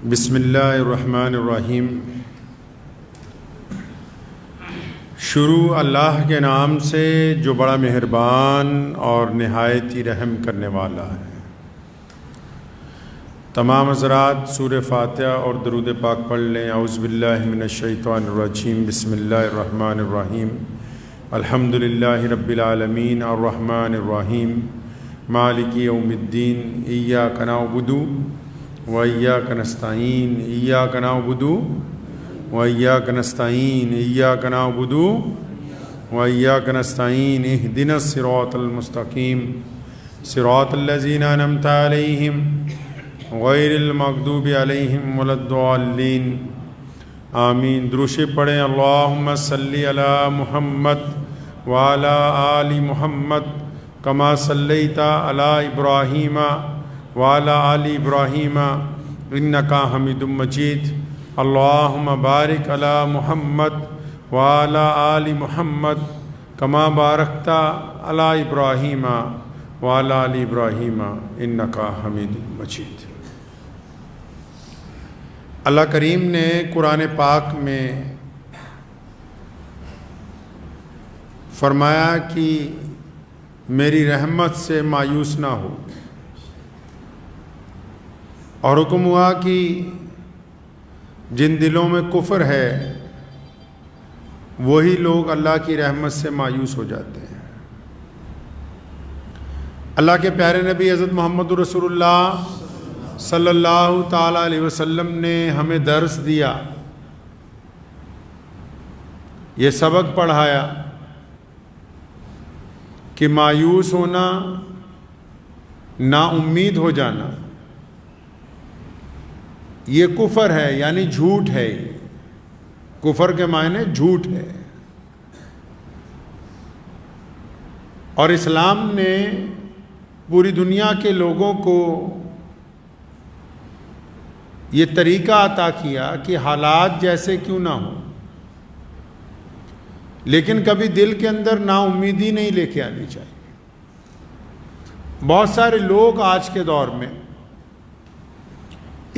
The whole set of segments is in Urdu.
بسم اللہ الرحمن الرحیم۔ شروع اللہ کے نام سے جو بڑا مہربان اور نہایت ہی رحم کرنے والا ہے۔ تمام حضرات سورہ فاتحہ اور درود پاک پڑھ لیں۔ اعوذ باللہ من الشیطان الرجیم، بسم اللہ الرحمن الرحیم۔ الحمد للہ رب العالمین الرحمن الرحیم مالک یوم الدین، ایاک نعبد وإياك نستعين، إياك نعبد وإياك نستعين، إياك نعبد وإياك نستعين، اهدنا الصراط المستقيم صراط الذين أنعمت عليهم غير المغضوب عليهم ولا الضالين آمین۔ درود پڑھیں۔ اللهم صل على محمد وعلى آل محمد كما صليت على إبراهيم وعلى آل إبراهيم إنك حميد مجيد۔ اللهم بارك على محمد وعلى آل محمد كما باركت على إبراهيم وعلى آل إبراهيم إنك حميد مجيد۔ اللہ کریم نے قرآن پاک میں فرمایا کہ میری رحمت سے مایوس نہ ہو، اور حکم ہوا کہ جن دلوں میں کفر ہے وہی لوگ اللہ کی رحمت سے مایوس ہو جاتے ہیں۔ اللہ کے پیارے نبی حضرت محمد رسول اللہ صلی اللہ تعالیٰ علیہ وسلم نے ہمیں درس دیا، یہ سبق پڑھایا کہ مایوس ہونا، نا امید ہو جانا، یہ کفر ہے، یعنی جھوٹ ہے۔ کفر کے معنی جھوٹ ہے، اور اسلام نے پوری دنیا کے لوگوں کو یہ طریقہ عطا کیا کہ حالات جیسے کیوں نہ ہوں، لیکن کبھی دل کے اندر نا امیدی نہیں لے کے آنی چاہیے۔ بہت سارے لوگ آج کے دور میں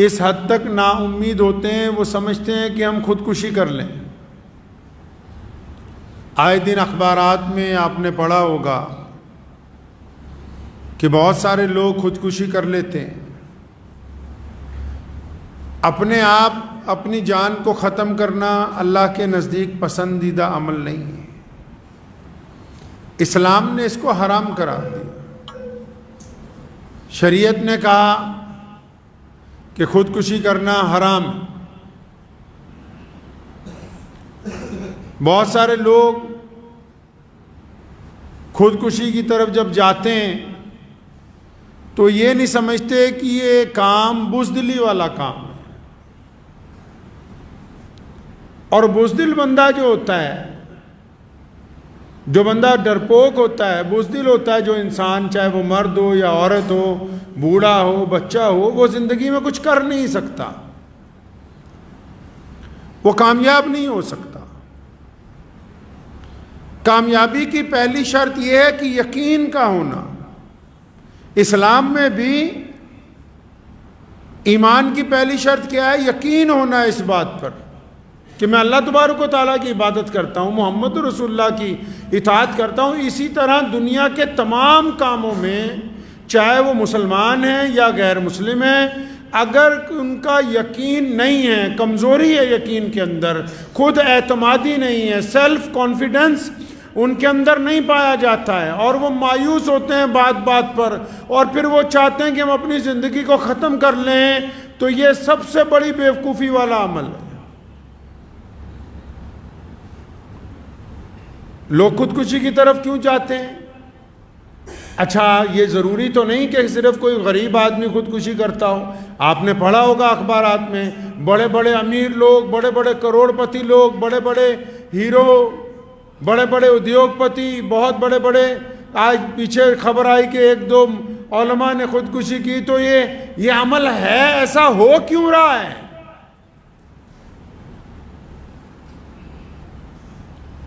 اس حد تک نا امید ہوتے ہیں، وہ سمجھتے ہیں کہ ہم خودکشی کر لیں۔ آئے دن اخبارات میں آپ نے پڑھا ہوگا کہ بہت سارے لوگ خودکشی کر لیتے ہیں۔ اپنے آپ اپنی جان کو ختم کرنا اللہ کے نزدیک پسندیدہ عمل نہیں ہے۔ اسلام نے اس کو حرام قرار دیا۔ شریعت نے کہا کہ خودکشی کرنا حرام۔ بہت سارے لوگ خودکشی کی طرف جب جاتے ہیں تو یہ نہیں سمجھتے کہ یہ کام بزدلی والا کام ہے، اور بزدل بندہ جو ہوتا ہے، جو بندہ ڈرپوک ہوتا ہے، بزدل ہوتا ہے جو انسان، چاہے وہ مرد ہو یا عورت ہو، بوڑھا ہو بچہ ہو، وہ زندگی میں کچھ کر نہیں سکتا، وہ کامیاب نہیں ہو سکتا۔ کامیابی کی پہلی شرط یہ ہے کہ یقین کا ہونا۔ اسلام میں بھی ایمان کی پہلی شرط کیا ہے؟ یقین ہونا اس بات پر کہ میں اللہ تبارک و تعالیٰ کی عبادت کرتا ہوں، محمد رسول اللہ کی اطاعت کرتا ہوں۔ اسی طرح دنیا کے تمام کاموں میں، چاہے وہ مسلمان ہیں یا غیر مسلم ہیں، اگر ان کا یقین نہیں ہے، کمزوری ہے یقین کے اندر، خود اعتمادی نہیں ہے، سیلف کانفیڈنس ان کے اندر نہیں پایا جاتا ہے، اور وہ مایوس ہوتے ہیں بات بات پر، اور پھر وہ چاہتے ہیں کہ ہم اپنی زندگی کو ختم کر لیں، تو یہ سب سے بڑی بیوقوفی والا عمل ہے۔ لوگ خودکشی کی طرف کیوں جاتے ہیں؟ اچھا، یہ ضروری تو نہیں کہ صرف کوئی غریب آدمی خودکشی کرتا ہو۔ آپ نے پڑھا ہوگا اخبارات میں، بڑے بڑے امیر لوگ، بڑے بڑے کروڑ پتی لوگ، بڑے بڑے ہیرو، بڑے بڑے ادیوگ پتی، بہت بڑے بڑے، آج پیچھے خبر آئی کہ ایک دو علماء نے خودکشی کی۔ تو یہ عمل ہے، ایسا ہو کیوں رہا ہے؟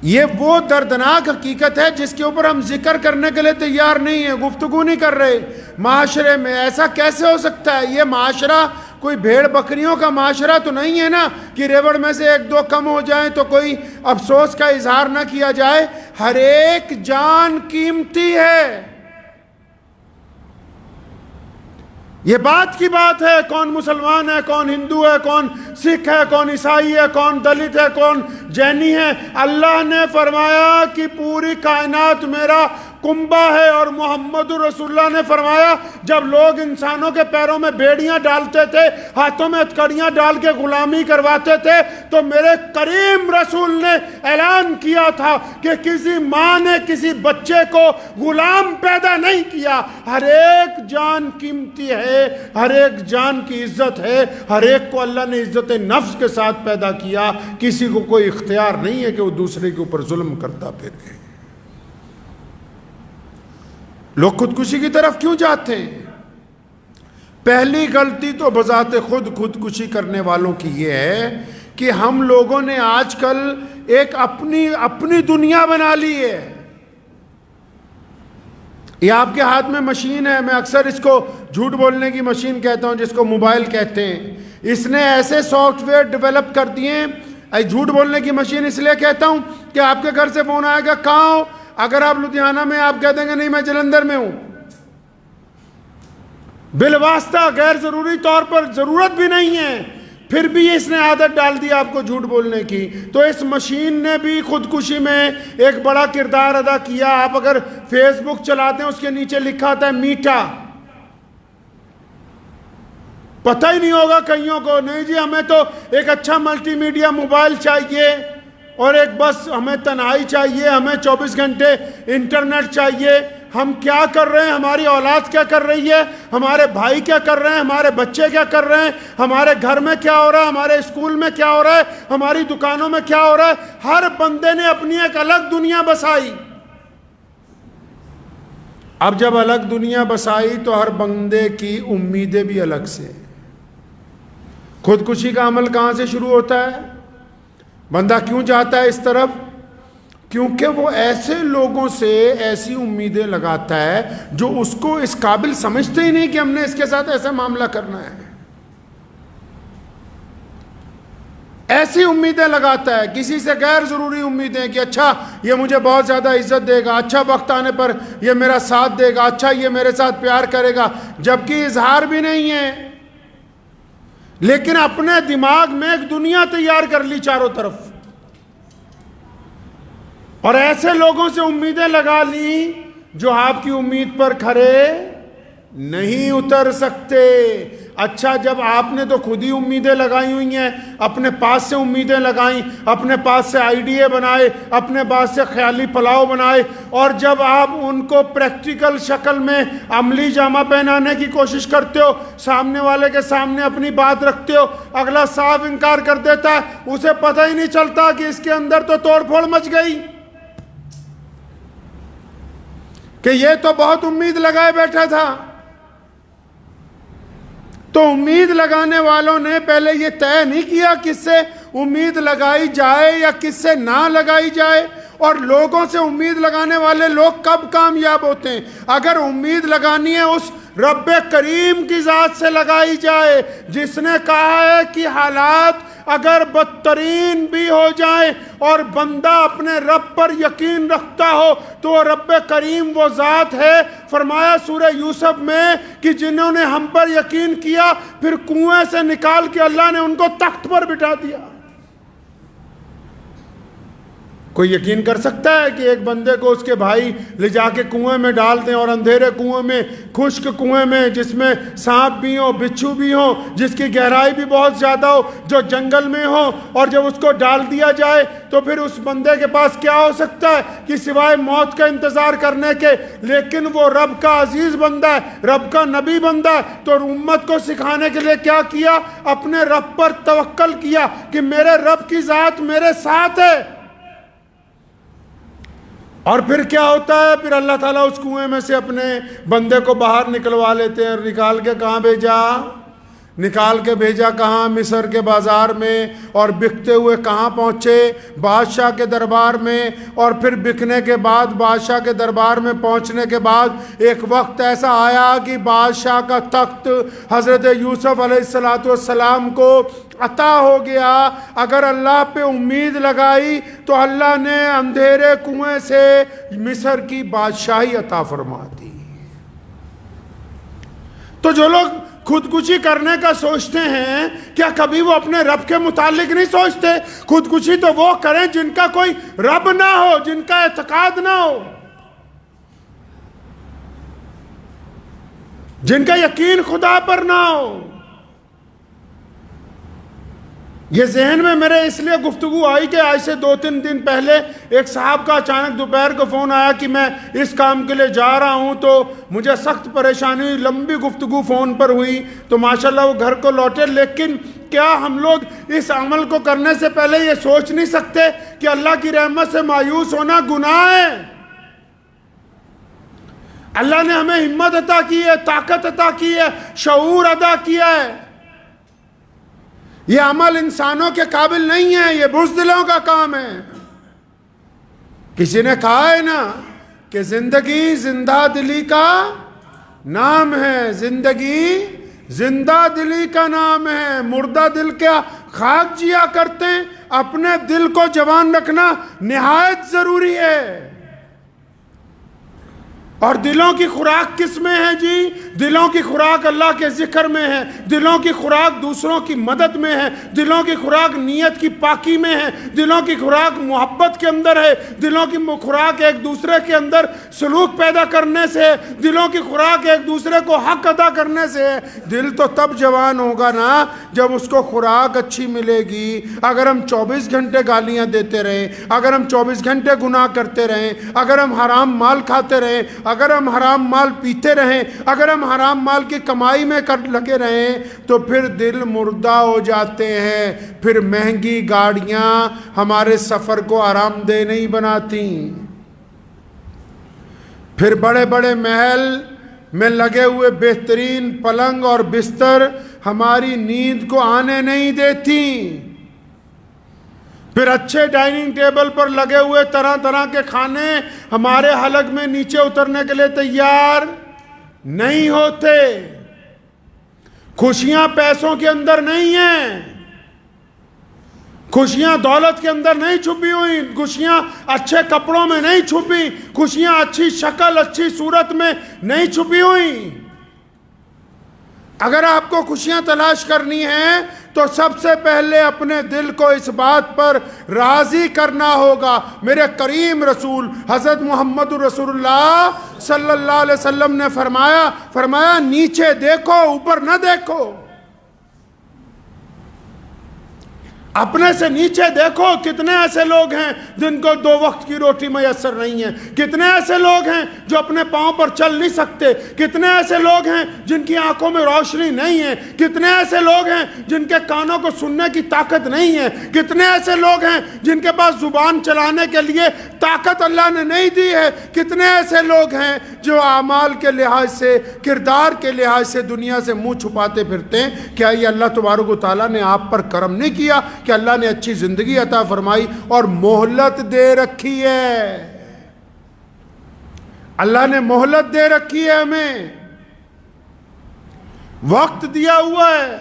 یہ وہ دردناک حقیقت ہے جس کے اوپر ہم ذکر کرنے کے لیے تیار نہیں ہیں، گفتگو نہیں کر رہے۔ معاشرے میں ایسا کیسے ہو سکتا ہے؟ یہ معاشرہ کوئی بھیڑ بکریوں کا معاشرہ تو نہیں ہے نا کہ ریوڑ میں سے ایک دو کم ہو جائیں تو کوئی افسوس کا اظہار نہ کیا جائے. ہر ایک جان قیمتی ہے. یہ بات کی بات ہے کون مسلمان ہے، کون ہندو ہے، کون سکھ ہے، کون عیسائی ہے، کون دلت ہے، کون جینی ہے. اللہ نے فرمایا کہ پوری کائنات میرا کنبہ ہے، اور محمد رسول اللہ نے فرمایا جب لوگ انسانوں کے پیروں میں بیڑیاں ڈالتے تھے، ہاتھوں میں ہتھکڑیاں ڈال کے غلامی کرواتے تھے، تو میرے کریم رسول نے اعلان کیا تھا کہ کسی ماں نے کسی بچے کو غلام پیدا نہیں کیا. ہر ایک جان قیمتی ہے، ہر ایک جان کی عزت ہے، ہر ایک کو اللہ نے عزت نفس کے ساتھ پیدا کیا. کسی کو کوئی اختیار نہیں ہے کہ وہ دوسرے کے اوپر ظلم کرتا پھرے. لوگ خودکشی کی طرف کیوں جاتے ہیں؟ پہلی غلطی تو بذات خود خودکشی کرنے والوں کی یہ ہے کہ ہم لوگوں نے آج کل ایک اپنی دنیا بنا لی ہے. یہ آپ کے ہاتھ میں مشین ہے، میں اکثر اس کو جھوٹ بولنے کی مشین کہتا ہوں، جس کو موبائل کہتے ہیں. اس نے ایسے سافٹ ویئر ڈیولپ کر دیے ہیں. جھوٹ بولنے کی مشین اس لیے کہتا ہوں کہ آپ کے گھر سے فون آئے گا کہاں ہو، اگر آپ لدھیانہ میں، آپ کہہ دیں گے نہیں میں جلندھر میں ہوں. بالواسطہ غیر ضروری طور پر ضرورت بھی نہیں ہے، پھر بھی اس نے عادت ڈال دی آپ کو جھوٹ بولنے کی. تو اس مشین نے بھی خودکشی میں ایک بڑا کردار ادا کیا. آپ اگر فیس بک چلاتے ہیں اس کے نیچے لکھا ہوتا ہے میٹا. پتہ ہی نہیں ہوگا کئیوں کو، نہیں جی ہمیں تو ایک اچھا ملٹی میڈیا موبائل چاہیے، اور ایک بس ہمیں تنہائی چاہیے، ہمیں 24 گھنٹے انٹرنیٹ چاہیے. ہم کیا کر رہے ہیں، ہماری اولاد کیا کر رہی ہے، ہمارے بھائی کیا کر رہے ہیں، ہمارے بچے کیا کر رہے ہیں، ہمارے گھر میں کیا ہو رہا ہے، ہمارے اسکول میں کیا ہو رہا ہے، ہماری دکانوں میں کیا ہو رہا ہے. ہر بندے نے اپنی ایک الگ دنیا بسائی. اب جب الگ دنیا بسائی تو ہر بندے کی امیدیں بھی الگ سے. خودکشی کا عمل کہاں سے شروع ہوتا ہے؟ بندہ کیوں جاتا ہے اس طرف؟ کیونکہ وہ ایسے لوگوں سے ایسی امیدیں لگاتا ہے جو اس کو اس قابل سمجھتے ہی نہیں کہ ہم نے اس کے ساتھ ایسا معاملہ کرنا ہے. ایسی امیدیں لگاتا ہے، کسی سے غیر ضروری امیدیں کہ اچھا یہ مجھے بہت زیادہ عزت دے گا، اچھا وقت آنے پر یہ میرا ساتھ دے گا، اچھا یہ میرے ساتھ پیار کرے گا، جبکہ اظہار بھی نہیں ہے، لیکن اپنے دماغ میں ایک دنیا تیار کر لی چاروں طرف. اور ایسے لوگوں سے امیدیں لگا لی جو آپ کی امید پر کھرے نہیں اتر سکتے. اچھا جب آپ نے تو خود ہی امیدیں لگائی ہوئی ہیں، اپنے پاس سے امیدیں لگائیں، اپنے پاس سے آئیڈیا بنائے، اپنے پاس سے خیالی پلاؤ بنائے، اور جب آپ ان کو پریکٹیکل شکل میں عملی جامہ پہنانے کی کوشش کرتے ہو، سامنے والے کے سامنے اپنی بات رکھتے ہو، اگلا صاف انکار کر دیتا ہے، اسے پتہ ہی نہیں چلتا کہ اس کے اندر تو توڑ پھوڑ مچ گئی، کہ یہ تو بہت امید لگائے بیٹھا تھا. تو امید لگانے والوں نے پہلے یہ طے نہیں کیا کس سے امید لگائی جائے یا کس سے نہ لگائی جائے. اور لوگوں سے امید لگانے والے لوگ کب کامیاب ہوتے ہیں؟ اگر امید لگانی ہے اس رب کریم کی ذات سے لگائی جائے، جس نے کہا ہے کہ حالات اگر بدترین بھی ہو جائیں اور بندہ اپنے رب پر یقین رکھتا ہو تو رب کریم وہ ذات ہے. فرمایا سورہ یوسف میں کہ جنہوں نے ہم پر یقین کیا پھر کنویں سے نکال کے اللہ نے ان کو تخت پر بٹھا دیا. کوئی یقین کر سکتا ہے کہ ایک بندے کو اس کے بھائی لے جا کے کنویں میں ڈال دیں، اور اندھیرے کنویں میں، خشک کنویں میں، جس میں سانپ بھی ہوں، بچھو بھی ہوں، جس کی گہرائی بھی بہت زیادہ ہو، جو جنگل میں ہو، اور جب اس کو ڈال دیا جائے تو پھر اس بندے کے پاس کیا ہو سکتا ہے کہ سوائے موت کا انتظار کرنے کے؟ لیکن وہ رب کا عزیز بندہ ہے، رب کا نبی بندہ ہے، تو امت کو سکھانے کے لیے کیا کیا؟ اپنے رب پر توکل کیا کہ میرے رب کی ذات میرے ساتھ ہے. اور پھر کیا ہوتا ہے؟ پھر اللہ تعالیٰ اس کنویں میں سے اپنے بندے کو باہر نکلوا لیتے ہیں، اور نکال کے کہاں بھیجا؟ نکال کے بھیجا کہاں؟ مصر کے بازار میں، اور بکتے ہوئے کہاں پہنچے؟ بادشاہ کے دربار میں، اور پھر بکنے کے بعد بادشاہ کے دربار میں پہنچنے کے بعد ایک وقت ایسا آیا کہ بادشاہ کا تخت حضرت یوسف علیہ السلام کو عطا ہو گیا۔ اگر اللہ پہ امید لگائی تو اللہ نے اندھیرے کنویں سے مصر کی بادشاہی عطا فرما دی۔ تو جو لوگ خودکشی کرنے کا سوچتے ہیں، کیا کبھی وہ اپنے رب کے متعلق نہیں سوچتے؟ خودکشی تو وہ کریں جن کا کوئی رب نہ ہو، جن کا اعتقاد نہ ہو، جن کا یقین خدا پر نہ ہو۔ یہ ذہن میں میرے اس لیے گفتگو آئی کہ آج سے 2-3 دن پہلے ایک صاحب کا اچانک دوپہر کو فون آیا کہ میں اس کام کے لیے جا رہا ہوں، تو مجھے سخت پریشانی ہوئی، لمبی گفتگو فون پر ہوئی، تو ماشاءاللہ وہ گھر کو لوٹے۔ لیکن کیا ہم لوگ اس عمل کو کرنے سے پہلے یہ سوچ نہیں سکتے کہ اللہ کی رحمت سے مایوس ہونا گناہ ہے؟ اللہ نے ہمیں ہمت عطا کی ہے، طاقت عطا کی ہے، شعور عطا کیا ہے۔ یہ عمل انسانوں کے قابل نہیں ہے، یہ بزدلوں کا کام ہے۔ کسی نے کہا ہے نا کہ زندگی زندہ دلی کا نام ہے، زندگی زندہ دلی کا نام ہے۔ مردہ دل کیا خاک جیا کرتے ہیں؟ اپنے دل کو جوان رکھنا نہایت ضروری ہے۔ اور دلوں کی خوراک کس میں ہے جی؟ دلوں کی خوراک اللہ کے ذکر میں ہے، دلوں کی خوراک دوسروں کی مدد میں ہے، دلوں کی خوراک نیت کی پاکی میں ہے، دلوں کی خوراک محبت کے اندر ہے، دلوں کی خوراک ایک دوسرے کے اندر سلوک پیدا کرنے سے ہے، دلوں کی خوراک ایک دوسرے کو حق ادا کرنے سے ہے۔ دل تو تب جوان ہوگا نا جب اس کو خوراک اچھی ملے گی۔ اگر ہم 24 گھنٹے گالیاں دیتے رہیں، اگر ہم 24 گھنٹے گناہ کرتے رہیں، اگر ہم حرام مال کھاتے رہیں، اگر ہم حرام مال پیتے رہیں، اگر ہم حرام مال کی کمائی میں لگے رہیں، تو پھر دل مردہ ہو جاتے ہیں۔ پھر مہنگی گاڑیاں ہمارے سفر کو آرام دہ نہیں بناتی، پھر بڑے بڑے محل میں لگے ہوئے بہترین پلنگ اور بستر ہماری نیند کو آنے نہیں دیتی، پھر اچھے ڈائننگ ٹیبل پر لگے ہوئے طرح طرح کے کھانے ہمارے حلق میں نیچے اترنے کے لیے تیار نہیں ہوتے۔ خوشیاں پیسوں کے اندر نہیں ہیں، خوشیاں دولت کے اندر نہیں چھپی ہوئی، خوشیاں اچھے کپڑوں میں نہیں چھپی، خوشیاں اچھی شکل اچھی صورت میں نہیں چھپی ہوئی۔ اگر آپ کو خوشیاں تلاش کرنی ہیں تو سب سے پہلے اپنے دل کو اس بات پر راضی کرنا ہوگا۔ میرے کریم رسول حضرت محمد رسول اللہ صلی اللہ علیہ وسلم نے فرمایا نیچے دیکھو اوپر نہ دیکھو، اپنے سے نیچے دیکھو۔ کتنے ایسے لوگ ہیں جن کو 2 وقت کی روٹی میسر نہیں ہے، کتنے ایسے لوگ ہیں جو اپنے پاؤں پر چل نہیں سکتے، کتنے ایسے لوگ ہیں جن کی آنکھوں میں روشنی نہیں ہے، کتنے ایسے لوگ ہیں جن کے کانوں کو سننے کی طاقت نہیں ہے، کتنے ایسے لوگ ہیں جن کے پاس زبان چلانے کے لیے طاقت اللہ نے نہیں دی ہے، کتنے ایسے لوگ ہیں جو اعمال کے لحاظ سے کردار کے لحاظ سے دنیا سے منہ چھپاتے پھرتے ہیں۔ کیا یہ اللہ تبارک و تعالیٰ نے آپ پر کرم نہیں کیا کہ اللہ نے اچھی زندگی عطا فرمائی اور مہلت دے رکھی ہے؟ اللہ نے مہلت دے رکھی ہے، ہمیں وقت دیا ہوا ہے۔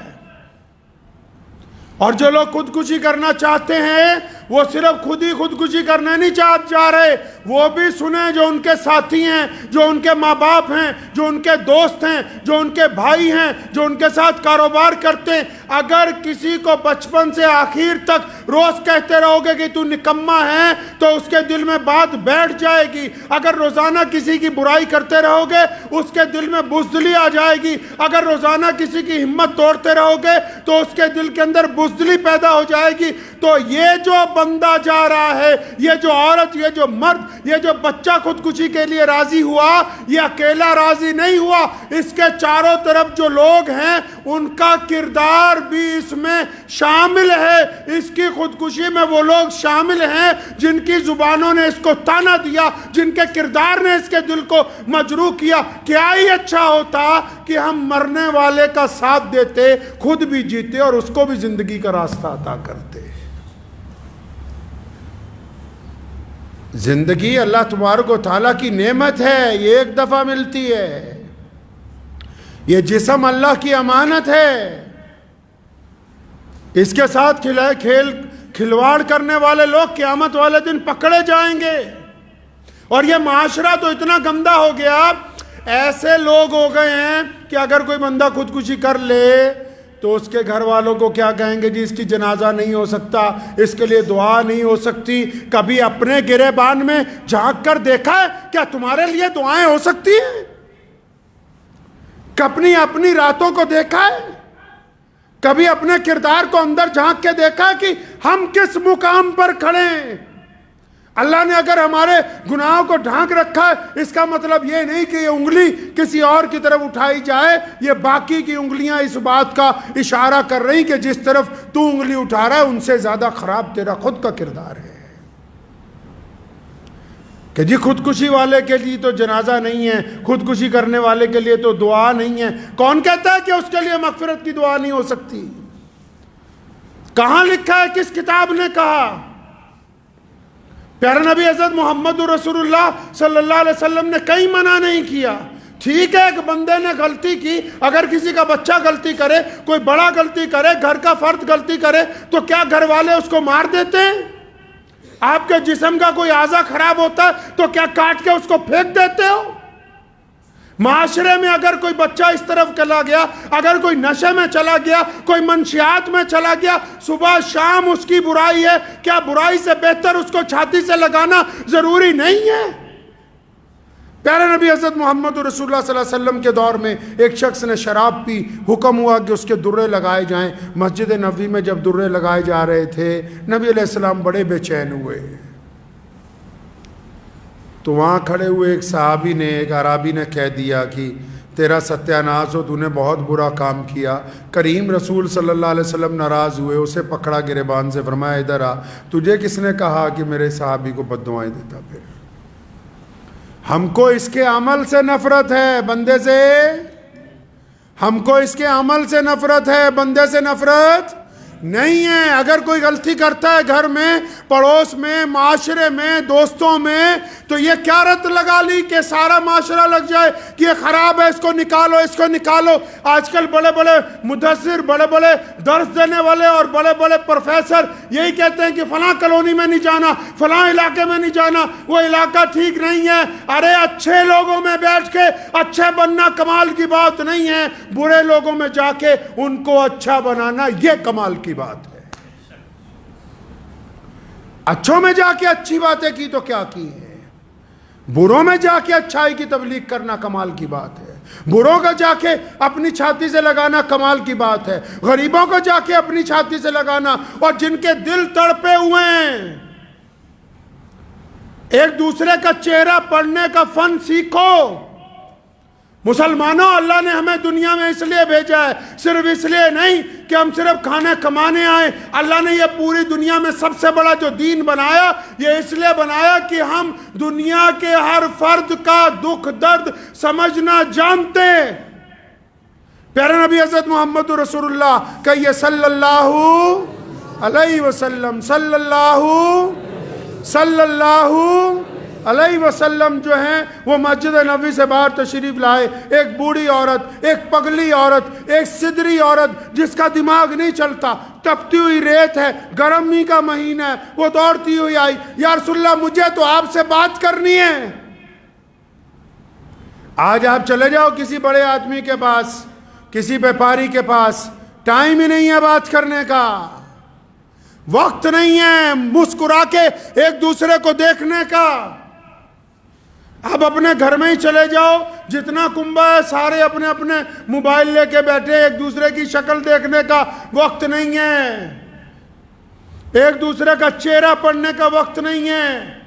اور جو لوگ خودکشی کرنا چاہتے ہیں وہ صرف خود ہی خودکشی کرنا نہیں چاہ رہے، وہ بھی سنیں جو ان کے ساتھی ہیں، جو ان کے ماں باپ ہیں، جو ان کے دوست ہیں، جو ان کے بھائی ہیں، جو ان کے ساتھ کاروبار کرتے ہیں۔ اگر کسی کو بچپن سے آخر تک روز کہتے رہو گے کہ تو نکما ہے تو اس کے دل میں بات بیٹھ جائے گی۔ اگر روزانہ کسی کی برائی کرتے رہو گے اس کے دل میں بزدلی آ جائے گی۔ اگر روزانہ کسی کی ہمت توڑتے رہو گے تو اس کے دل کے اندر بزدلی پیدا ہو جائے گی۔ تو یہ جو بندہ جا رہا ہے، یہ جو عورت، یہ جو مرد، یہ جو بچہ خودکشی کے لیے راضی ہوا، یہ اکیلا راضی نہیں ہوا، اس کے چاروں طرف جو لوگ ہیں ان کا کردار بھی اس میں شامل ہے۔ اس کی خودکشی میں وہ لوگ شامل ہیں جن کی زبانوں نے اس کو تانا دیا، جن کے کردار نے اس کے دل کو مجروح کیا۔ کیا ہی اچھا ہوتا کہ ہم مرنے والے کا ساتھ دیتے، خود بھی جیتے اور اس کو بھی زندگی کا راستہ عطا کرتے۔ زندگی اللہ تبارک و تعالیٰ کی نعمت ہے، یہ ایک دفعہ ملتی ہے۔ یہ جسم اللہ کی امانت ہے، اس کے ساتھ کھلواڑ کرنے والے لوگ قیامت والے دن پکڑے جائیں گے۔ اور یہ معاشرہ تو اتنا گندا ہو گیا، ایسے لوگ ہو گئے ہیں کہ اگر کوئی بندہ خودکشی کر لے تو اس کے گھر والوں کو کیا کہیں گے؟ جی اس کی جنازہ نہیں ہو سکتا، اس کے لیے دعا نہیں ہو سکتی۔ کبھی اپنے گریبان میں جھانک کر دیکھا ہے کیا تمہارے لیے دعائیں ہو سکتی ہیں؟ اپنی راتوں کو دیکھا ہے؟ کبھی اپنے کردار کو اندر جھانک کے دیکھا ہے کہ ہم کس مقام پر کھڑے ہیں؟ اللہ نے اگر ہمارے گناہوں کو ڈھانک رکھا ہے، اس کا مطلب یہ نہیں کہ یہ انگلی کسی اور کی طرف اٹھائی جائے۔ یہ باقی کی انگلیاں اس بات کا اشارہ کر رہی کہ جس طرف تو انگلی اٹھا رہا ہے ان سے زیادہ خراب تیرا خود کا کردار ہے۔ کہ جی خودکشی والے کے لیے تو جنازہ نہیں ہے، خودکشی کرنے والے کے لیے تو دعا نہیں ہے۔ کون کہتا ہے کہ اس کے لیے مغفرت کی دعا نہیں ہو سکتی؟ کہاں لکھا ہے؟ کس کتاب نے کہا؟ پیارے نبی حضرت محمد رسول اللہ صلی اللہ علیہ وسلم نے کہیں منع نہیں کیا۔ ٹھیک ہے، ایک بندے نے غلطی کی، اگر کسی کا بچہ غلطی کرے، کوئی بڑا غلطی کرے، گھر کا فرد غلطی کرے تو کیا گھر والے اس کو مار دیتے ہیں؟ آپ کے جسم کا کوئی اعضا خراب ہوتا ہے تو کیا کاٹ کے اس کو پھینک دیتے ہو؟ معاشرے میں اگر کوئی بچہ اس طرف چلا گیا، اگر کوئی نشے میں چلا گیا، کوئی منشیات میں چلا گیا، صبح شام اس کی برائی ہے، کیا برائی سے بہتر اس کو چھاتی سے لگانا ضروری نہیں ہے؟ پیارے نبی حضرت محمد رسول اللہ صلی اللہ علیہ وسلم کے دور میں ایک شخص نے شراب پی، حکم ہوا کہ اس کے درے لگائے جائیں۔ مسجد نبوی میں جب درے لگائے جا رہے تھے، نبی علیہ السلام بڑے بے چین ہوئے۔ تو وہاں کھڑے ہوئے ایک صحابی نے، ایک عرابی نے کہہ دیا کہ تیرا ستیہ ناز ہو، تو نے بہت برا کام کیا۔ کریم رسول صلی اللہ علیہ وسلم ناراض ہوئے، اسے پکڑا گریبان سے، فرمایا ادھر آ، تجھے کس نے کہا کہ میرے صحابی کو بد دعائیں دیتا؟ پھر ہم کو اس کے عمل سے نفرت ہے، بندے سے۔ ہم کو اس کے عمل سے نفرت ہے، بندے سے نفرت نہیں ہے۔ اگر کوئی غلطی کرتا ہے گھر میں، پڑوس میں، معاشرے میں، دوستوں میں، تو یہ کیا رت لگا لی کہ سارا معاشرہ لگ جائے کہ یہ خراب ہے، اس کو نکالو، اس کو نکالو۔ آج کل بڑے بڑے مدثر، بڑے بڑے درس دینے والے اور بڑے بڑے پروفیسر یہی کہتے ہیں کہ فلاں کالونی میں نہیں جانا، فلاں علاقے میں نہیں جانا، وہ علاقہ ٹھیک نہیں ہے۔ ارے اچھے لوگوں میں بیٹھ کے اچھے بننا کمال کی بات نہیں ہے، برے لوگوں میں جا کے ان کو اچھا بنانا یہ کمال کی بات ہے۔ اچھوں میں جا کے اچھی باتیں کی تو کیا کی ہے، بروں میں جا کے اچھائی کی تبلیغ کرنا کمال کی بات ہے۔ بروں کا جا کے اپنی چھاتی سے لگانا کمال کی بات ہے، غریبوں کو جا کے اپنی چھاتی سے لگانا، اور جن کے دل تڑپے ہوئے ہیں، ایک دوسرے کا چہرہ پڑھنے کا فن سیکھو۔ مسلمانوں، اللہ نے ہمیں دنیا میں اس لیے بھیجا ہے، صرف اس لیے نہیں کہ ہم صرف کھانے کمانے آئے۔ اللہ نے یہ پوری دنیا میں سب سے بڑا جو دین بنایا، یہ اس لیے بنایا کہ ہم دنیا کے ہر فرد کا دکھ درد سمجھنا جانتے۔ پیارے نبی حضرت محمد رسول اللہ کہیے صلی اللہ علیہ وسلم، صلی اللہ علیہ وسلم جو ہیں وہ مسجد نبوی سے باہر تشریف لائے۔ ایک بوڑھی عورت، ایک پگلی عورت، ایک سدری عورت جس کا دماغ نہیں چلتا، تپتی ہوئی ریت ہے، گرمی کا مہینہ ہے، وہ دوڑتی ہوئی آئی، یا رسول اللہ مجھے تو آپ سے بات کرنی ہے۔ آج آپ چلے جاؤ کسی بڑے آدمی کے پاس، کسی بیپاری کے پاس، ٹائم ہی نہیں ہے بات کرنے کا، وقت نہیں ہے مسکرا کے ایک دوسرے کو دیکھنے کا۔ اب اپنے گھر میں ہی چلے جاؤ، جتنا کنبہ ہے سارے اپنے اپنے موبائل لے کے بیٹھے، ایک دوسرے کی شکل دیکھنے کا وقت نہیں ہے، ایک دوسرے کا چہرہ پڑھنے کا وقت نہیں ہے۔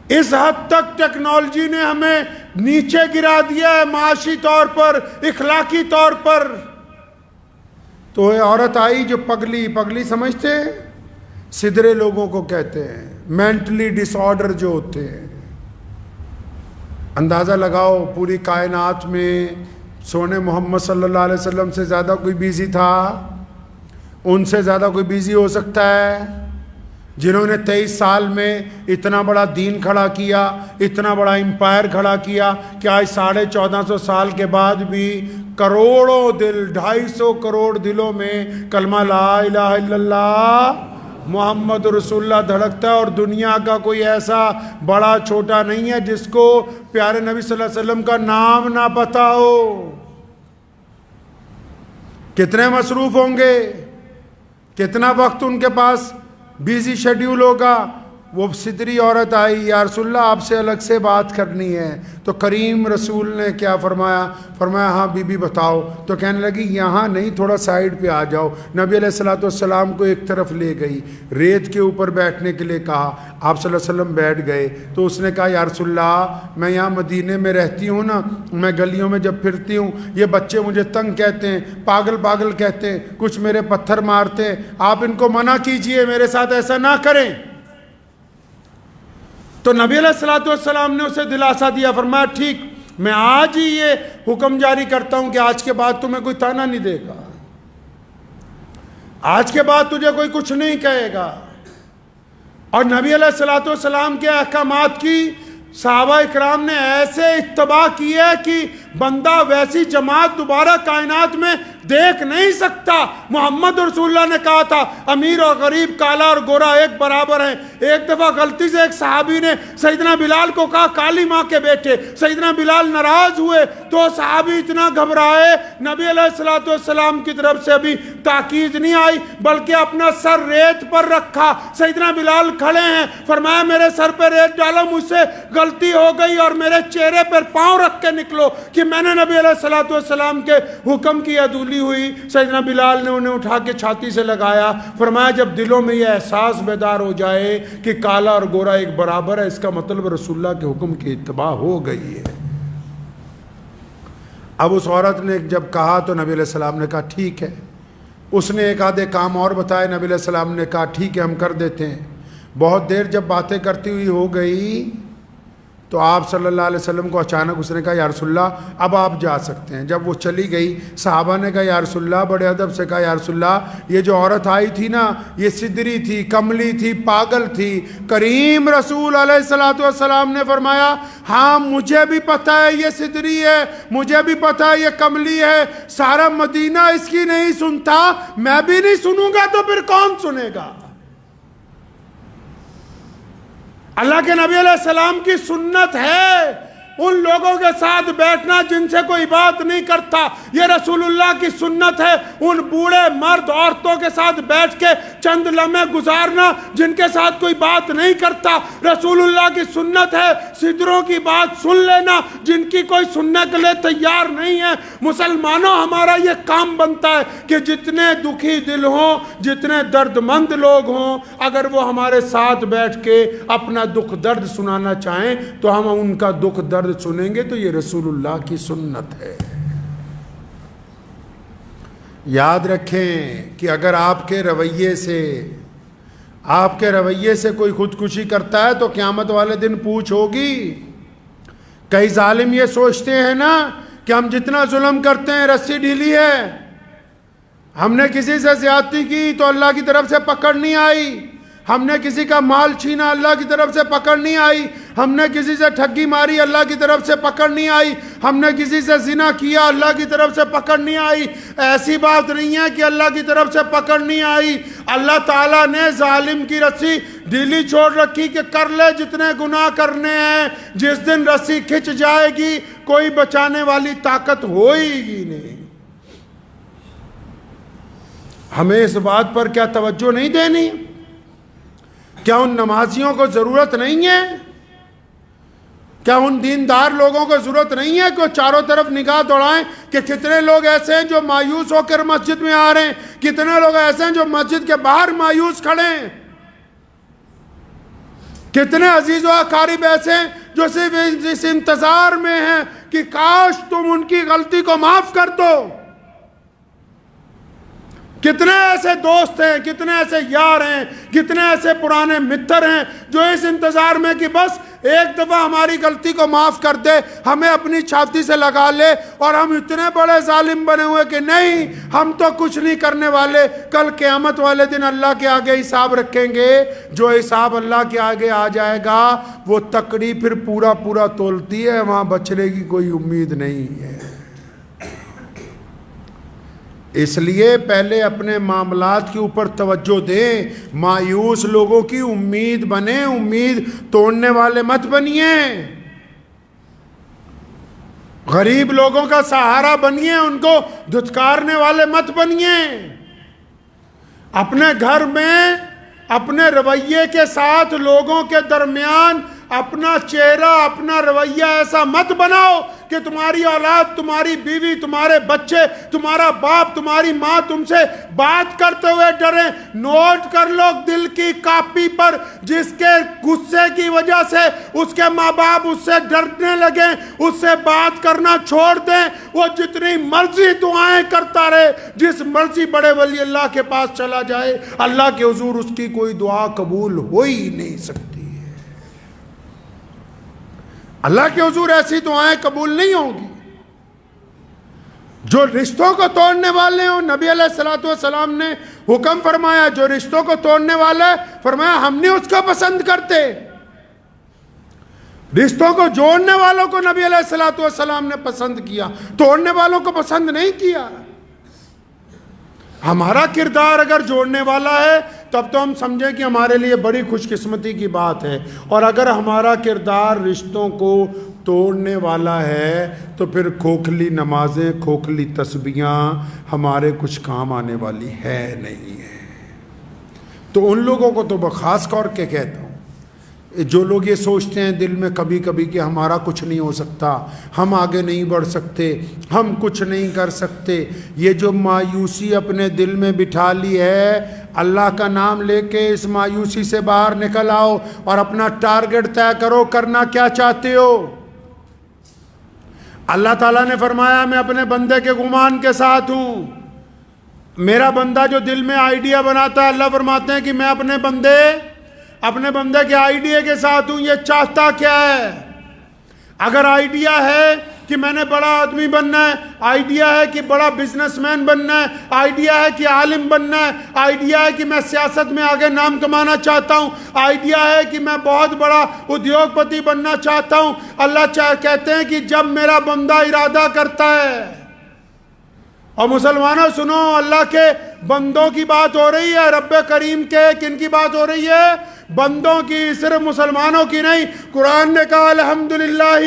اس حد تک ٹیکنالوجی نے ہمیں نیچے گرا دیا ہے معاشی طور پر، اخلاقی طور پر. تو یہ عورت آئی جو پگلی سمجھتے ہیں، سدرے لوگوں کو کہتے ہیں، مینٹلی ڈس آرڈر جو ہوتے ہیں. اندازہ لگاؤ پوری کائنات میں سونے محمد صلی اللہ علیہ وسلم سے زیادہ کوئی بیزی تھا؟ ان سے زیادہ کوئی بیزی ہو سکتا ہے؟ جنہوں نے 23 سال میں اتنا بڑا دین کھڑا کیا، اتنا بڑا امپائر کھڑا کیا کہ آج 1450 سال کے بعد بھی کروڑوں دل، 250 کروڑ دلوں میں کلمہ لا الہ الا اللہ محمد رسول اللہ دھڑکتا ہے. اور دنیا کا کوئی ایسا بڑا چھوٹا نہیں ہے جس کو پیارے نبی صلی اللہ علیہ وسلم کا نام نہ پتہ ہو. کتنے مصروف ہوں گے، کتنا وقت ان کے پاس بیزی شیڈیول ہوگا. وہ صدری عورت آئی، یا رسول اللہ آپ سے الگ سے بات کرنی ہے. تو کریم رسول نے کیا فرمایا ہاں بی بی بتاؤ. تو کہنے لگی یہاں نہیں، تھوڑا سائیڈ پہ آ جاؤ. نبی علیہ الصلوۃ والسلام کو ایک طرف لے گئی، ریت کے اوپر بیٹھنے کے لیے کہا. آپ صلی اللہ علیہ وسلم بیٹھ گئے. تو اس نے کہا یا رسول اللہ میں یہاں مدینے میں رہتی ہوں نا، میں گلیوں میں جب پھرتی ہوں یہ بچے مجھے تنگ کہتے ہیں، پاگل کہتے ہیں، کچھ میرے پتھر مارتے ہیں، آپ ان کو منع کیجئے، میرے ساتھ ایسا نہ کریں. تو نبی علیہ الصلوۃ والسلام نے اسے دلاسا دیا، فرمایا ٹھیک میں آج ہی یہ حکم جاری کرتا ہوں کہ آج کے بعد تمہیں کوئی تانا نہیں دے گا، آج کے بعد تجھے کوئی کچھ نہیں کہے گا. اور نبی علیہ الصلوۃ والسلام کے احکامات کی صحابہ اکرام نے ایسے اتباع کی ہے کہ بندہ ویسی جماعت دوبارہ کائنات میں دیکھ نہیں سکتا. محمد رسول اللہ نے کہا تھا امیر اور غریب، کالا اور گورا ایک برابر ہیں. ایک دفعہ غلطی سے ایک صحابی نے سیدنا بلال کو کہا کالی ماں کے بیٹے. سیدنا بلال ناراض ہوئے تو صحابی اتنا گھبرائے، نبی علیہ الصلوۃ والسلام کی طرف سے ابھی تاکید نہیں آئی بلکہ اپنا سر ریت پر رکھا. سیدنا بلال کھڑے ہیں، فرمایا میرے سر پہ ریت ڈالو، مجھ سے غلطی ہو گئی اور میرے چہرے پر پاؤں رکھ کے نکلو کہ میں نے نبی علیہ الصلوۃ والسلام کے حکم کی عدولی ہوئی. سیدنا بلال نے انہیں اٹھا کے چھاتی سے لگایا. فرمایا جب دلوں میں یہ احساس بیدار ہو جائے کہ کالا اور گورا ایک برابر ہے، اس کا مطلب رسول اللہ کے حکم کی اتباع ہو گئی ہے. اب اس عورت نے جب کہا تو نبی علیہ السلام نے کہا ٹھیک ہے. اس نے ایک آدھے کام اور بتائے، نبی علیہ السلام نے کہا ٹھیک ہے ہم کر دیتے ہیں. بہت دیر جب باتیں کرتی ہوئی ہو گئی تو آپ صلی اللہ علیہ وسلم کو اچانک اس نے کہا یا رسول اللہ اب آپ جا سکتے ہیں. جب وہ چلی گئی صحابہ نے کہا یا رسول اللہ، بڑے ادب سے کہا یا رسول اللہ یہ جو عورت آئی تھی نا یہ سدری تھی، کملی تھی، پاگل تھی. کریم رسول علیہ الصلوۃ والسلام نے فرمایا ہاں مجھے بھی پتہ ہے یہ سدری ہے، مجھے بھی پتہ ہے یہ کملی ہے، سارا مدینہ اس کی نہیں سنتا، میں بھی نہیں سنوں گا تو پھر کون سنے گا؟ اللہ کے نبی علیہ السلام کی سنت ہے ان لوگوں کے ساتھ بیٹھنا جن سے کوئی بات نہیں کرتا. یہ رسول اللہ کی سنت ہے ان بوڑھے مرد عورتوں کے ساتھ بیٹھ کے چند لمحے گزارنا جن کے ساتھ کوئی بات نہیں کرتا. رسول اللہ کی سنت ہے سدروں کی بات سن لینا جن کی کوئی سننے کے لیے تیار نہیں ہے. مسلمانوں ہمارا یہ کام بنتا ہے کہ جتنے دکھی دل ہوں، جتنے درد مند لوگ ہوں، اگر وہ ہمارے ساتھ بیٹھ کے اپنا دکھ درد سنانا چاہیں تو ہم ان کا دکھ درد سنیں گے. تو یہ رسول اللہ کی سنت ہے. یاد رکھیں کہ اگر آپ کے رویے سے کوئی خودکشی کرتا ہے تو قیامت والے دن پوچھ ہوگی. کئی ظالم یہ سوچتے ہیں نا کہ ہم جتنا ظلم کرتے ہیں رسی ڈھیلی ہے، ہم نے کسی سے زیادتی کی تو اللہ کی طرف سے پکڑ نہیں آئی، ہم نے کسی کا مال چھینا اللہ کی طرف سے پکڑ نہیں آئی، ہم نے کسی سے ٹھگی ماری اللہ کی طرف سے پکڑ نہیں آئی، ہم نے کسی سے زنا کیا اللہ کی طرف سے پکڑ نہیں آئی. ایسی بات نہیں ہے کہ اللہ کی طرف سے پکڑ نہیں آئی. اللہ تعالیٰ نے ظالم کی رسی ڈھیلی چھوڑ رکھی کہ کر لے جتنے گناہ کرنے ہیں. جس دن رسی کھچ جائے گی کوئی بچانے والی طاقت ہوئے گی نہیں. ہمیں اس بات پر کیا توجہ نہیں دینی؟ کیا ان نمازیوں کو ضرورت نہیں ہے؟ کیا ان دیندار لوگوں کو ضرورت نہیں ہے کہ وہ چاروں طرف نگاہ دوڑائیں کہ کتنے لوگ ایسے ہیں جو مایوس ہو کر مسجد میں آ رہے ہیں، کتنے لوگ ایسے ہیں جو مسجد کے باہر مایوس کھڑے ہیں؟ کتنے عزیز و اقارب ایسے ہیں جو صرف اس انتظار میں ہیں کہ کاش تم ان کی غلطی کو معاف کر دو. کتنے ایسے دوست ہیں, کتنے ایسے یار ہیں, کتنے ایسے پرانے متر ہیں جو اس انتظار میں کہ بس ایک دفعہ ہماری غلطی کو معاف کر دے, ہمیں اپنی چھاتی سے لگا لے, اور ہم اتنے بڑے ظالم بنے ہوئے کہ نہیں ہم تو کچھ نہیں کرنے والے, کل قیامت والے دن اللہ کے آگے حساب رکھیں گے. جو حساب اللہ کے آگے آ جائے گا وہ تکڑی پھر پورا پورا تولتی ہے, وہاں بچنے کی کوئی امید نہیں ہے. اس لیے پہلے اپنے معاملات کے اوپر توجہ دیں, مایوس لوگوں کی امید بنیں, امید توڑنے والے مت بنیے, غریب لوگوں کا سہارا بنیے, ان کو دھتکارنے والے مت بنیے. اپنے گھر میں اپنے رویے کے ساتھ لوگوں کے درمیان اپنا چہرہ, اپنا رویہ ایسا مت بناؤ کہ تمہاری اولاد, تمہاری بیوی, تمہارے بچے, تمہارا باپ, تمہاری ماں تم سے بات کرتے ہوئے ڈریں. نوٹ کر لو دل کی کاپی پر, جس کے غصے کی وجہ سے اس کے ماں باپ اس سے ڈرنے لگیں, اس سے بات کرنا چھوڑ دیں, وہ جتنی مرضی دعائیں کرتا رہے, جس مرضی بڑے ولی اللہ کے پاس چلا جائے, اللہ کے حضور اس کی کوئی دعا قبول ہو ہی نہیں سکتی. اللہ کے حضور ایسی دعائیں قبول نہیں ہوں گی. جو رشتوں کو توڑنے والے ہوں, نبی علیہ السلام نے حکم فرمایا, جو رشتوں کو توڑنے والا ہے فرمایا ہم نہیں اس کو پسند کرتے. رشتوں کو جوڑنے والوں کو نبی علیہ السلام نے پسند کیا, توڑنے والوں کو پسند نہیں کیا. ہمارا کردار اگر جوڑنے والا ہے تب تو ہم سمجھیں کہ ہمارے لیے بڑی خوش قسمتی کی بات ہے, اور اگر ہمارا کردار رشتوں کو توڑنے والا ہے تو پھر کھوکھلی نمازیں, کھوکھلی تسبیحاں ہمارے کچھ کام آنے والی ہے نہیں ہے. تو ان لوگوں کو تو خاص طور کے کہتا ہوں, جو لوگ یہ سوچتے ہیں دل میں کبھی کبھی کہ ہمارا کچھ نہیں ہو سکتا, ہم آگے نہیں بڑھ سکتے, ہم کچھ نہیں کر سکتے, یہ جو مایوسی اپنے دل میں بٹھا لی ہے, اللہ کا نام لے کے اس مایوسی سے باہر نکل آؤ اور اپنا ٹارگٹ طے کرو, کرنا کیا چاہتے ہو. اللہ تعالیٰ نے فرمایا میں اپنے بندے کے گمان کے ساتھ ہوں. میرا بندہ جو دل میں آئیڈیا بناتا ہے, اللہ فرماتے ہیں کہ میں اپنے بندے کے آئیڈیا کے ساتھ ہوں. یہ چاہتا کیا ہے؟ اگر آئیڈیا ہے کہ میں نے بڑا آدمی بننا ہے, آئیڈیا ہے کہ بڑا بزنس مین بننا ہے, آئیڈیا ہے کہ عالم بننا ہے, آئیڈیا ہے کہ میں سیاست میں آگے نام کمانا چاہتا ہوں, آئیڈیا ہے کہ میں بہت بڑا ادیوگ پتی بننا چاہتا ہوں, اللہ کہتے ہیں کہ جب میرا بندہ ارادہ کرتا ہے. اور مسلمانوں سنو, اللہ کے بندوں کی بات ہو رہی ہے, رب کریم کے کن کی بات ہو رہی ہے؟ بندوں کی, صرف مسلمانوں کی نہیں. قرآن نے کہا الحمدللہ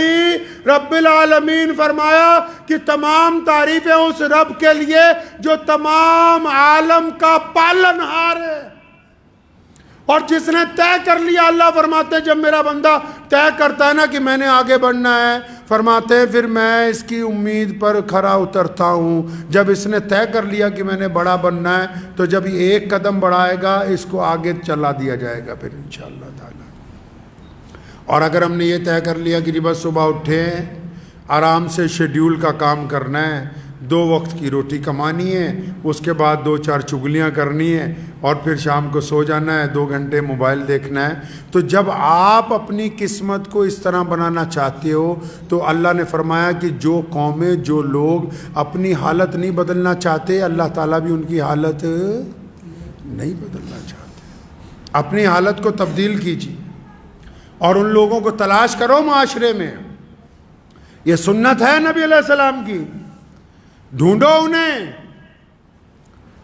رب العالمین, فرمایا کہ تمام تعریفیں اس رب کے لیے جو تمام عالم کا پالنہار ہے, اور جس نے طے کر لیا. اللہ فرماتے ہیں جب میرا بندہ طے کرتا ہے نا کہ میں نے آگے بڑھنا ہے, فرماتے ہیں پھر میں اس کی امید پر کھرا اترتا ہوں. جب اس نے طے کر لیا کہ میں نے بڑا بننا ہے تو جب یہ ایک قدم بڑھائے گا اس کو آگے چلا دیا جائے گا پھر انشاءاللہ تعالی. اور اگر ہم نے یہ طے کر لیا کہ بس صبح اٹھے, آرام سے شیڈیول کا کام کرنا ہے, 2 وقت کی روٹی کمانی ہے, اس کے بعد 2-4 چگلیاں کرنی ہے, اور پھر شام کو سو جانا ہے, 2 گھنٹے موبائل دیکھنا ہے, تو جب آپ اپنی قسمت کو اس طرح بنانا چاہتے ہو تو اللہ نے فرمایا کہ جو قومیں, جو لوگ اپنی حالت نہیں بدلنا چاہتے, اللہ تعالیٰ بھی ان کی حالت نہیں بدلنا چاہتے. اپنی حالت کو تبدیل کیجیے اور ان لوگوں کو تلاش کرو معاشرے میں. یہ سنت ہے نبی علیہ السلام کی. ڈھونڈو انہیں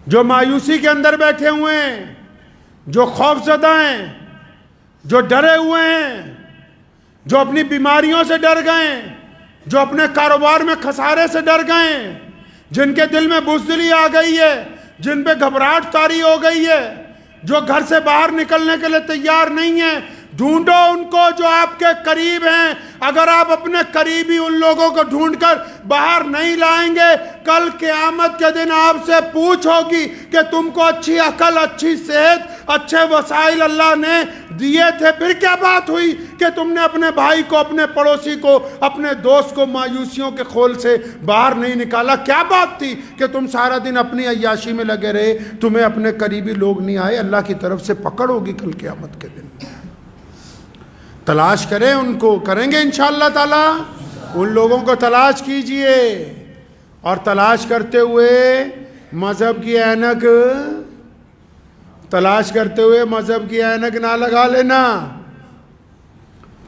جو مایوسی کے اندر بیٹھے ہوئے ہیں, جو خوف زدہ ہیں, جو ڈرے ہوئے ہیں, جو اپنی بیماریوں سے ڈر گئے, جو اپنے کاروبار میں خسارے سے ڈر گئے, جن کے دل میں بزدلی آ گئی ہے, جن پہ گھبراہٹ طاری ہو گئی ہے, جو گھر سے باہر نکلنے کے لیے تیار نہیں ہیں. ڈھونڈو ان کو جو آپ کے قریب ہیں. اگر آپ اپنے قریبی ان لوگوں کو ڈھونڈ کر باہر نہیں لائیں گے, کل قیامت کے دن آپ سے پوچھ ہوگی کہ تم کو اچھی عقل, اچھی صحت, اچھے وسائل اللہ نے دیے تھے، پھر کیا بات ہوئی کہ تم نے اپنے بھائی کو، اپنے پڑوسی کو، اپنے دوست کو مایوسیوں کے خول سے باہر نہیں نکالا؟ کیا بات تھی کہ تم سارا دن اپنی عیاشی میں لگے رہے؟ تمہیں اپنے قریبی لوگ نہیں آئے؟ اللہ کی طرف سے پکڑ ہوگی کل قیامت کے دن۔ تلاش کریں ان کو، کریں گے انشاءاللہ تعالی۔ ان لوگوں کو تلاش کیجئے، اور تلاش کرتے ہوئے مذہب کی اینک، تلاش کرتے ہوئے مذہب کی اینک نہ لگا لینا۔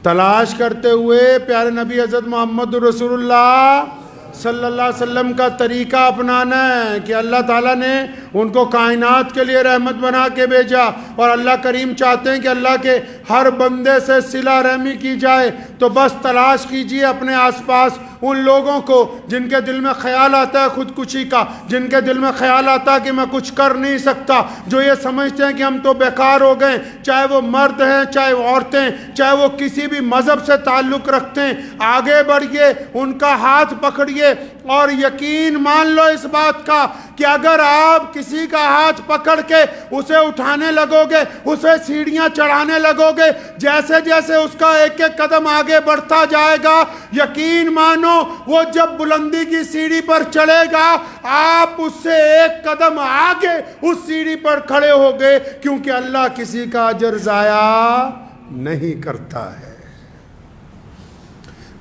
تلاش کرتے ہوئے پیارے نبی حضرت محمد رسول اللہ صلی اللہ علیہ وسلم کا طریقہ اپنانا ہے کہ اللہ تعالیٰ نے ان کو کائنات کے لیے رحمت بنا کے بھیجا، اور اللہ کریم چاہتے ہیں کہ اللہ کے ہر بندے سے صلہ رحمی کی جائے۔ تو بس تلاش کیجئے اپنے آس پاس ان لوگوں کو جن کے دل میں خیال آتا ہے خودکشی کا، جن کے دل میں خیال آتا ہے کہ میں کچھ کر نہیں سکتا، جو یہ سمجھتے ہیں کہ ہم تو بیکار ہو گئے، چاہے وہ مرد ہیں، چاہے وہ عورتیں، چاہے وہ کسی بھی مذہب سے تعلق رکھتے ہیں۔ آگے بڑھئے، ان کا ہاتھ پکڑیے، اور یقین مان لو اس بات کا کہ اگر آپ کسی کا ہاتھ پکڑ کے اسے اٹھانے لگو گے، اسے سیڑھیاں چڑھانے لگو گے، جیسے جیسے اس کا ایک ایک قدم آگے بڑھتا جائے گا، یقین مانو وہ جب بلندی کی سیڑھی پر چڑھے گا، آپ اس سے ایک قدم آگے اس سیڑھی پر کھڑے ہو گئے، کیونکہ اللہ کسی کا اجر ضائع نہیں کرتا ہے۔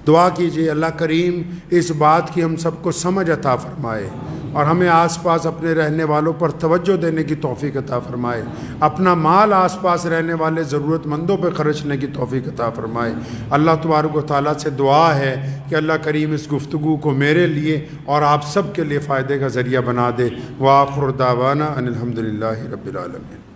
دعا کیجئے اللہ کریم اس بات کی ہم سب کو سمجھ عطا فرمائے، اور ہمیں آس پاس اپنے رہنے والوں پر توجہ دینے کی توفیق عطا فرمائے، اپنا مال آس پاس رہنے والے ضرورت مندوں پہ خرچنے کی توفیق عطا فرمائے۔ اللہ تبارک و تعالیٰ سے دعا ہے کہ اللہ کریم اس گفتگو کو میرے لیے اور آپ سب کے لیے فائدے کا ذریعہ بنا دے۔ وآخر دعوانا ان الحمدللہ رب العالمین۔